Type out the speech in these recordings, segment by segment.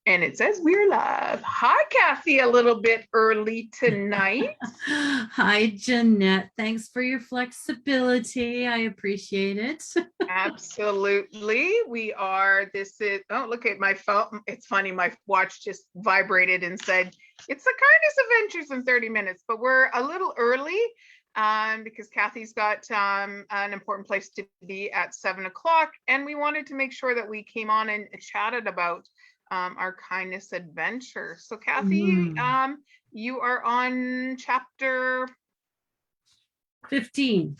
And it says we're live. Hi, Kathy, a little bit early tonight. Hi, Jeanette. Thanks for your flexibility. I appreciate it. Absolutely. Oh, look at my phone. It's funny. My watch just vibrated and said, it's the Kindness Adventures in 30 minutes, but we're a little early because Kathy's got an important place to be at 7 o'clock. And we wanted to make sure that we came on and chatted about our kindness adventure. So Kathy, Mm, you are on chapter. 15.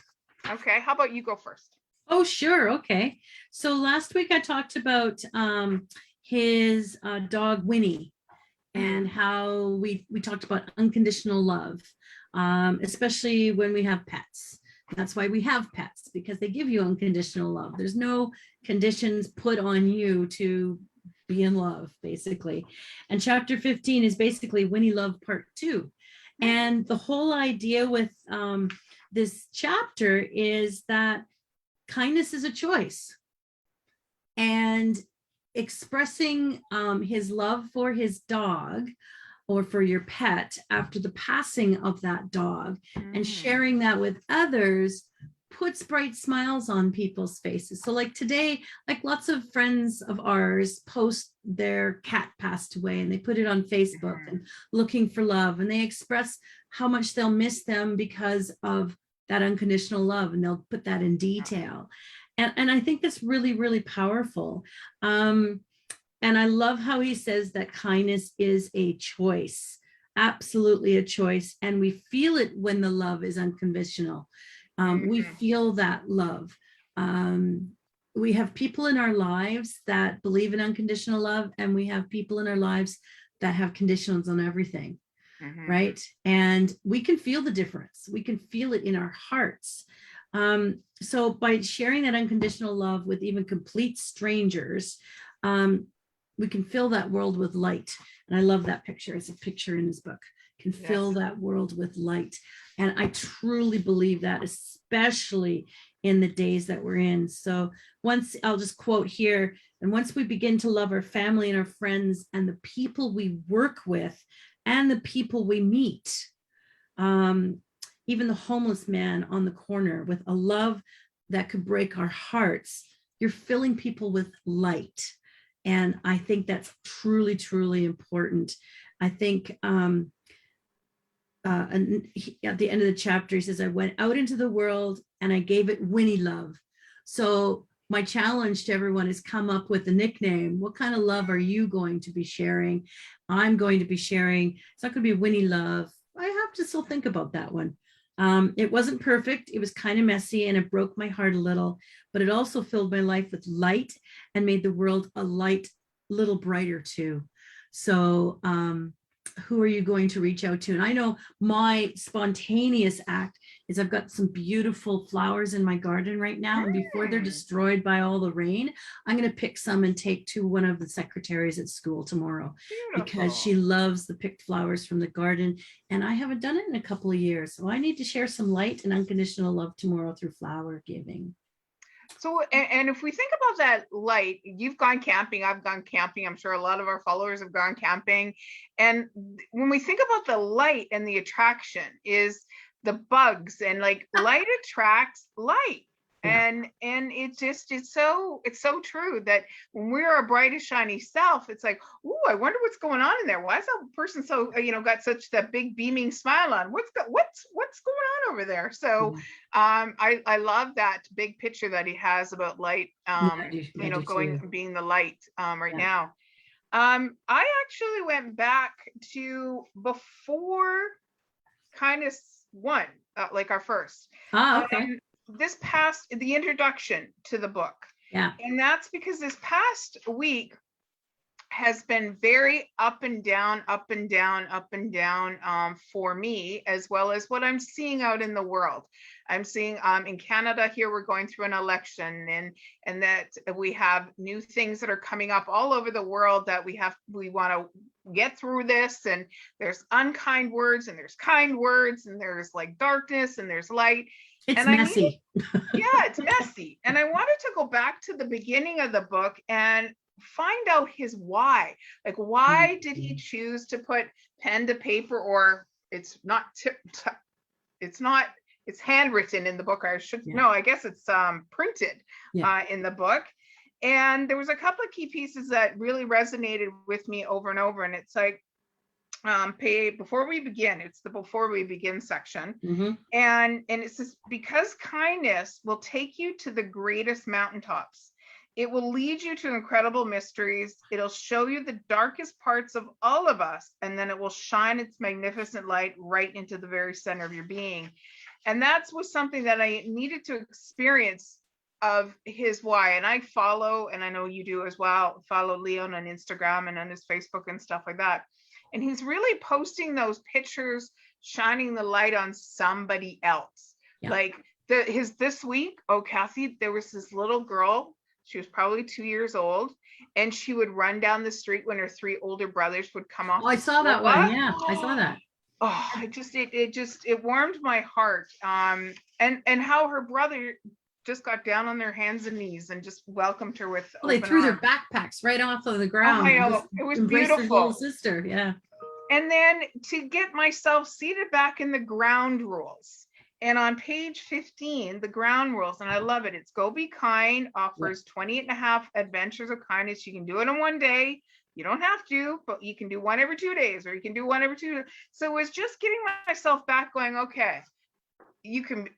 Okay, how about you go first? Oh, sure. Okay. So last week I talked about his dog, Winnie, and how we talked about unconditional love, especially when we have pets. That's why we have pets, because they give you unconditional love. There's no conditions put on you to be in love, basically. And chapter 15 is basically Winnie Love Part 2. And the whole idea with this chapter is that kindness is a choice. And expressing his love for his dog or for your pet after the passing of that dog and sharing that with others puts bright smiles on people's faces. So like today, like lots of friends of ours post their cat passed away and they put it on Facebook and looking for love, and they express how much they'll miss them because of that unconditional love, and they'll put that in detail. And I think that's really, really powerful. And I love how he says that kindness is a choice, absolutely a choice. And we feel it when the love is unconditional. We feel that love. We have people in our lives that believe in unconditional love, and we have people in our lives that have conditions on everything, right? And we can feel the difference. We can feel it in our hearts. So by sharing that unconditional love with even complete strangers, we can fill that world with light. And I love that picture. It's a picture in his book. Can fill that world with light. And I truly believe that, especially in the days that we're in. So once, I'll just quote here, and once we begin to love our family and our friends and the people we work with and the people we meet, even the homeless man on the corner, with a love that could break our hearts, you're filling people with light. And I think that's truly, truly important. I think and at the end of the chapter, he says, I went out into the world and I gave it Winnie love. So my challenge to everyone is come up with a nickname. What kind of love are you going to be sharing? I'm going to be sharing. It's not going to be Winnie love. I have to still think about that one. It wasn't perfect. It was kind of messy and it broke my heart a little, but it also filled my life with light and made the world a little brighter too. So who are you going to reach out to? And I know my spontaneous act is I've got some beautiful flowers in my garden right now. And before they're destroyed by all the rain, I'm going to pick some and take to one of the secretaries at school tomorrow. Beautiful. Because she loves the picked flowers from the garden. And I haven't done it in a couple of years. So I need to share some light and unconditional love tomorrow through flower giving. So, and if we think about that light, you've gone camping, I've gone camping, I'm sure a lot of our followers have gone camping. And when we think about the light and the attraction is the bugs, and like light attracts light. Yeah. And it's so true that when we're our brightest shiny self, it's like, oh, I wonder what's going on in there. Why is that person so got such that big beaming smile on? What's going on over there? So I love that big picture that he has about light, being the light right now. I actually went back to before Kindness 1, like our first. Okay. This past the introduction to the book. Yeah. And that's because this past week has been very up and down for me, as well as what I'm seeing out in the world. I'm seeing in Canada here, we're going through an election, and that we have new things that are coming up all over the world that we want to get through this. And there's unkind words and there's kind words, and there's like darkness and there's light. It's messy. It's messy. And I wanted to go back to the beginning of the book and find out his why. Like, why did he choose to put pen to paper, or it's not it's handwritten in the book. I should no, I guess it's printed in the book. And there was a couple of key pieces that really resonated with me over and over. And it's like, before we begin, it's the before we begin section. And it's just because kindness will take you to the greatest mountaintops. It will lead you to incredible mysteries. It'll show you the darkest parts of all of us, and then it will shine its magnificent light right into the very center of your being. And that was something that I needed to experience of his why. And I follow, and I know you do as well, follow Leon on Instagram and on his Facebook and stuff like that. And he's really posting those pictures, shining the light on somebody else. Like this week, oh, Kathy, there was this little girl. She was probably 2 years old, and she would run down the street when her 3 older brothers would come off. Oh, I saw that one. Yeah, I saw that. Oh, it warmed my heart. And how her brother just got down on their hands and knees and just welcomed her with. Well, they threw their backpacks right off of the ground. Oh, I know. It was beautiful. His little sister, yeah. And then to get myself seated back in the ground rules. And on page 15, the ground rules, and I love it. It's Go Be Kind offers 28.5 adventures of kindness. You can do it in one day. You don't have to, but you can do one every 2 days, or you can do one every 2. So it was just getting myself back going, okay, you can,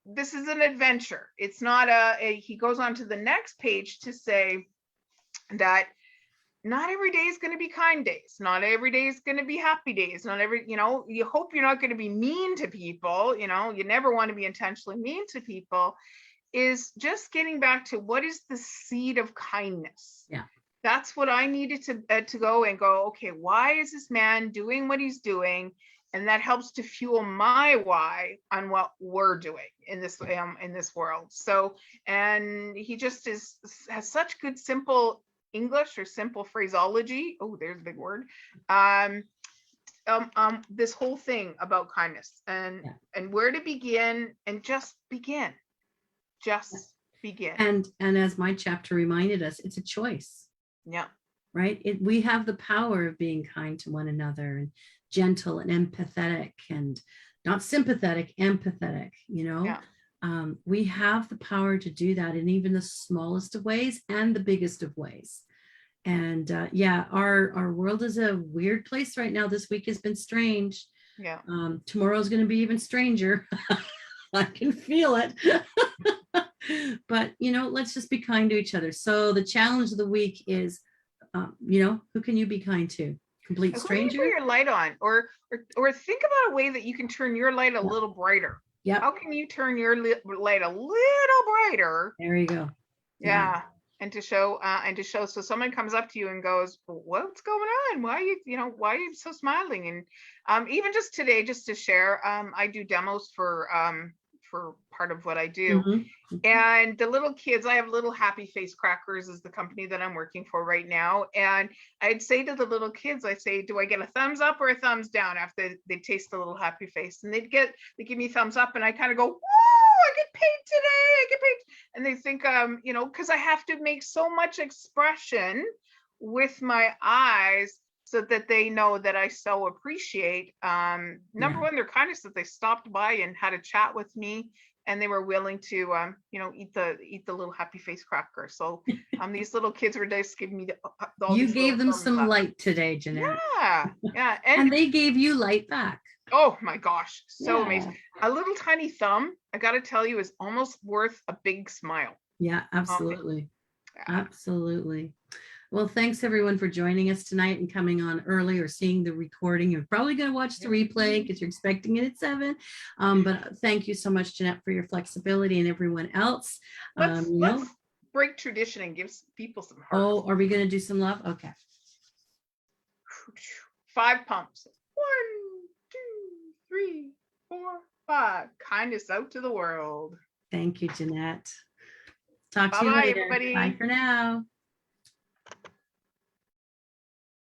this is an adventure. It's not he goes on to the next page to say that not every day is going to be kind days. Not every day is going to be happy days. Not every, you hope you're not going to be mean to people. You never want to be intentionally mean to people. Is just getting back to what is the seed of kindness. Yeah. That's what I needed to go, okay, why is this man doing what he's doing? And that helps to fuel my why on what we're doing in this world. So, and he just has such good, simple English or simple phraseology. Oh, there's a big word. This whole thing about kindness and where to begin, and just begin. And as my chapter reminded us, it's a choice. Yeah. Right. We have the power of being kind to one another, and gentle and empathetic, and not sympathetic, empathetic, we have the power to do that in even the smallest of ways and the biggest of ways. And our world is a weird place right now. This week has been strange. Yeah. Tomorrow's going to be even stranger. I can feel it. But, let's just be kind to each other. So the challenge of the week is, who can you be kind to? Complete stranger? Who can you put your light on? Or think about a way that you can turn your light a little brighter. Yeah. How can you turn your light a little brighter? There you go. Yeah. And to show, so someone comes up to you and goes, what's going on? Why are you so smiling? And even just today, just to share, I do demos for part of what I do. Mm-hmm. And the little kids, I have Little Happy Face Crackers is the company that I'm working for right now. And I'd say to the little kids, I say, do I get a thumbs up or a thumbs down after they taste the Little Happy Face? And they give me thumbs up, and I kind of go, whoa, I get paid today. I get paid. And they think, because I have to make so much expression with my eyes so that they know that I so appreciate, number one, their kindness, that they stopped by and had a chat with me, and they were willing to, eat the Little Happy Face Cracker. So these little kids were just giving me all you gave them some light today, Jeanette. Yeah. And they gave you light back. Oh my gosh, so amazing. A little tiny thumb, I got to tell you, is almost worth a big smile. Yeah, absolutely. Absolutely. Well, thanks everyone for joining us tonight and coming on early or seeing the recording. You're probably going to watch the replay because you're expecting it at 7. But thank you so much, Jeanette, for your flexibility, and everyone else. Let's break tradition and give people some heart. Oh, are we going to do some love? Okay. 5 pumps. 1, 2, 3, 4, 5. Kindness out to the world. Thank you, Jeanette. Talk to you later. Everybody. Bye for now.